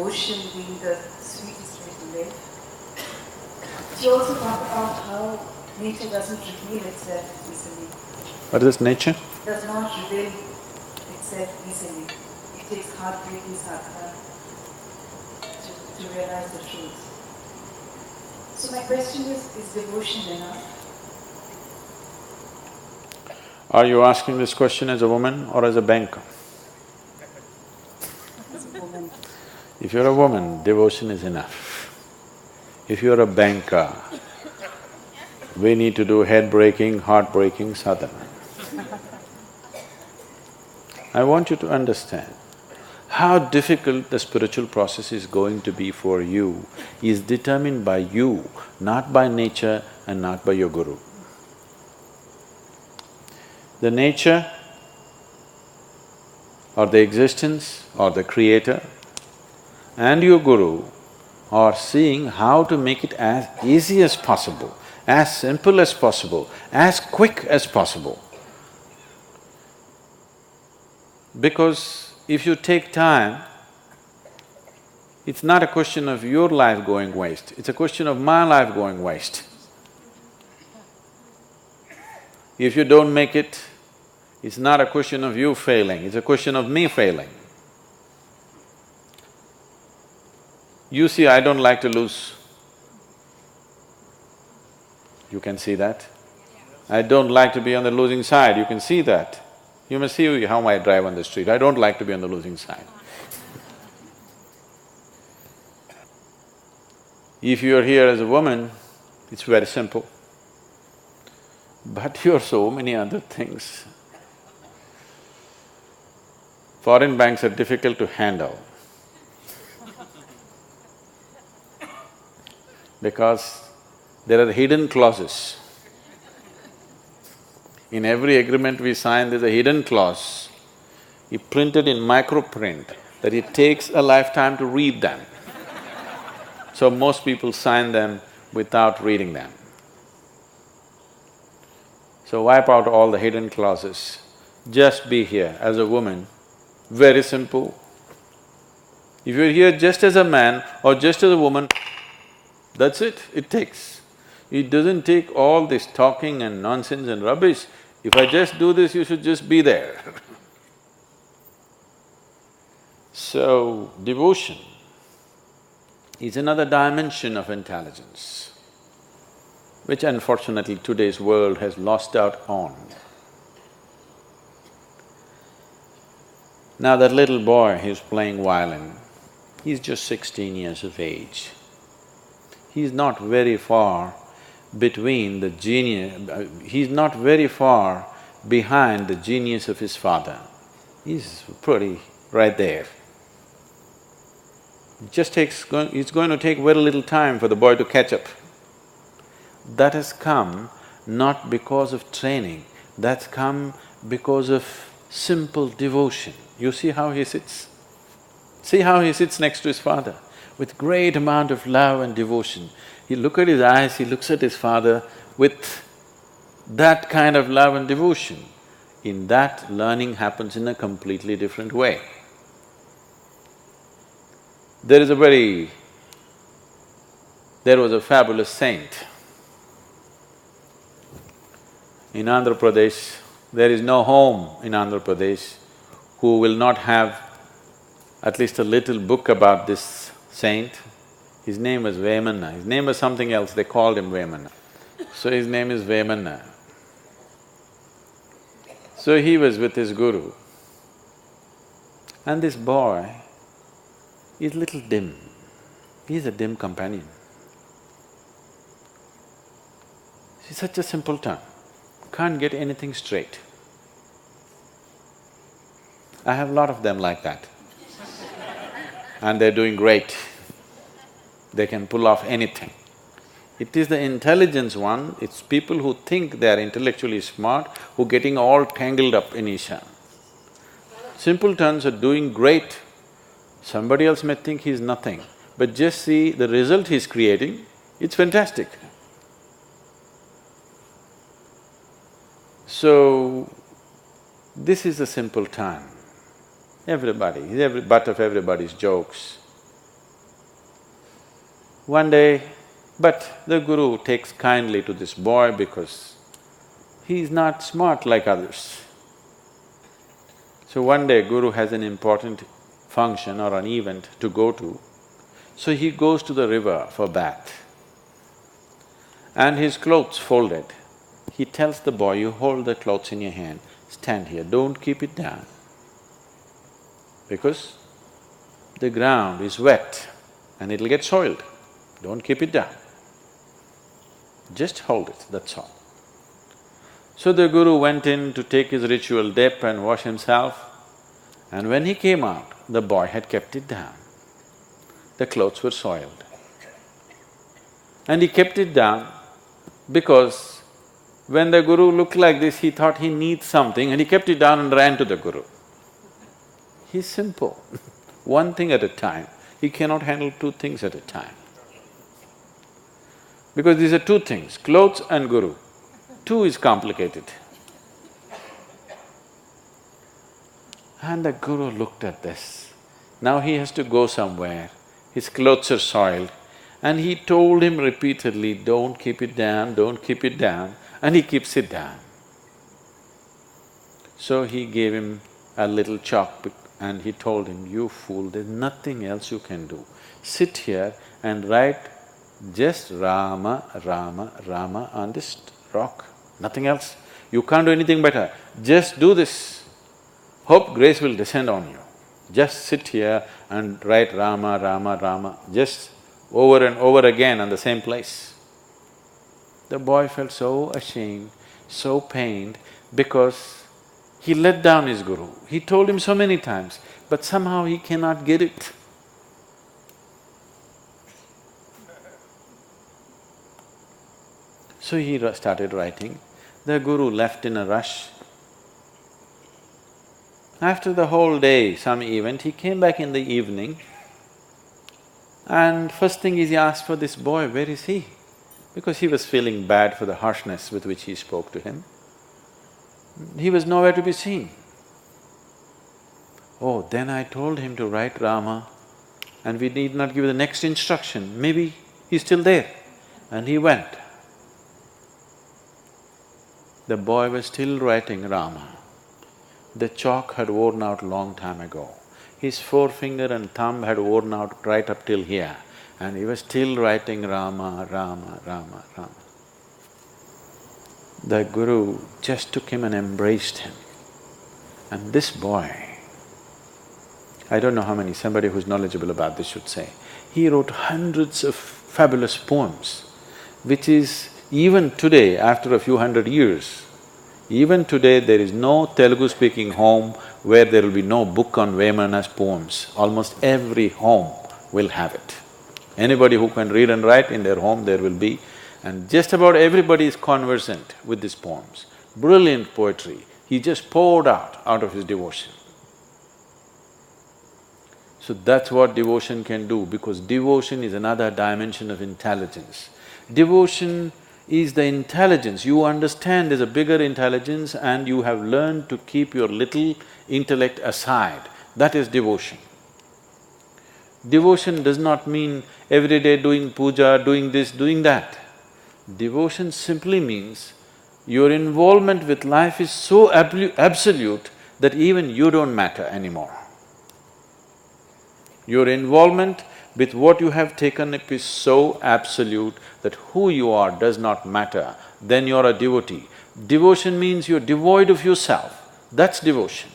devotion being the sweetest way to live. She also talked about how nature doesn't reveal itself easily. What is nature? Does not reveal itself easily. It takes heartbreaking sadhana to realize the truth. So my question is devotion enough? Are you asking this question as a woman or as a banker? As a woman. If you're a woman, devotion is enough. If you're a banker, we need to do head-breaking, heart-breaking sadhana. I want you to understand, how difficult the spiritual process is going to be for you is determined by you, not by nature and not by your guru. The nature or the existence or the creator and your guru are seeing how to make it as easy as possible, as simple as possible, as quick as possible. Because if you take time, it's not a question of your life going waste, it's a question of my life going waste. If you don't make it, it's not a question of you failing, it's a question of me failing. You see, I don't like to lose. You can see that. I don't like to be on the losing side, you can see that. You must see how I drive on the street, I don't like to be on the losing side. If you're here as a woman, it's very simple. But you're so many other things. Foreign banks are difficult to handle because there are hidden clauses. In every agreement we sign, there's a hidden clause, printed in microprint, that it takes a lifetime to read them. So most people sign them without reading them. So wipe out all the hidden clauses. Just be here as a woman, very simple. If you're here just as a man or just as a woman, that's it takes. It doesn't take all this talking and nonsense and rubbish. If I just do this, you should just be there. So, devotion is another dimension of intelligence, which unfortunately today's world has lost out on. Now that little boy who's playing violin, he's just 16 years of age. He's not very far between the genius… he's not very far behind the genius of his father. He's pretty right there. It's going to take very little time for the boy to catch up. That has come not because of training, that's come because of simple devotion. You see how he sits? See how he sits next to his father, with great amount of love and devotion. He look at his eyes, he looks at his father with that kind of love and devotion. In that, learning happens in a completely different way. There was a fabulous saint. In Andhra Pradesh, there is no home in Andhra Pradesh who will not have at least a little book about this saint. His name was Vemanna, his name was something else, they called him Vemanna. So his name is Vemanna. So he was with his guru, and this boy is little dim, he's a dim companion. He's such a simpleton, can't get anything straight. I have a lot of them like that. And they're doing great. They can pull off anything. It is the intelligence one, it's people who think they are intellectually smart who are getting all tangled up in Isha. Simpletons are doing great. Somebody else may think he's nothing, but just see the result he's creating, it's fantastic. So, this is a simple time. Everybody, he's every butt of everybody's jokes. One day, but the guru takes kindly to this boy because he's not smart like others. So one day guru has an important function or an event to go to, so he goes to the river for bath. And his clothes folded. He tells the boy, you hold the clothes in your hand, stand here, don't keep it down. Because the ground is wet and it'll get soiled, don't keep it down. Just hold it, that's all. So the guru went in to take his ritual dip and wash himself, and when he came out, the boy had kept it down. The clothes were soiled. And he kept it down because when the guru looked like this, he thought he needs something and he kept it down and ran to the guru. He's simple, one thing at a time. He cannot handle two things at a time. Because these are two things, clothes and guru. Two is complicated. And the guru looked at this. Now he has to go somewhere, his clothes are soiled, and he told him repeatedly, don't keep it down, don't keep it down, and he keeps it down. So he gave him a little chalk and he told him, you fool, there's nothing else you can do. Sit here and write just Rama, Rama, Rama on this rock, nothing else. You can't do anything better, just do this. Hope grace will descend on you. Just sit here and write Rama, Rama, Rama, just over and over again on the same place. The boy felt so ashamed, so pained because he let down his guru. He told him so many times, but somehow he cannot get it. So he started writing. The guru left in a rush. After the whole day, some event, he came back in the evening and first thing is he asked for this boy, where is he? Because he was feeling bad for the harshness with which he spoke to him. He was nowhere to be seen. Oh, then I told him to write Rama and we need not give the next instruction, maybe he's still there. And he went. The boy was still writing Rama. The chalk had worn out long time ago. His forefinger and thumb had worn out right up till here, and he was still writing Rama, Rama, Rama, Rama. The guru just took him and embraced him. And this boy, I don't know how many, somebody who's knowledgeable about this should say, he wrote hundreds of fabulous poems, which is even today, after a few hundred years, even today there is no Telugu-speaking home where there will be no book on Vemana's poems. Almost every home will have it. Anybody who can read and write, in their home there will be, and just about everybody is conversant with these poems. Brilliant poetry, he just poured out of his devotion. So that's what devotion can do, because devotion is another dimension of intelligence. Devotion is the intelligence, you understand there's a bigger intelligence and you have learned to keep your little intellect aside. That is devotion. Devotion does not mean every day doing puja, doing this, doing that. Devotion simply means your involvement with life is so absolute that even you don't matter anymore. Your involvement with what you have taken up is so absolute that who you are does not matter, then you're a devotee. Devotion means you're devoid of yourself, that's devotion.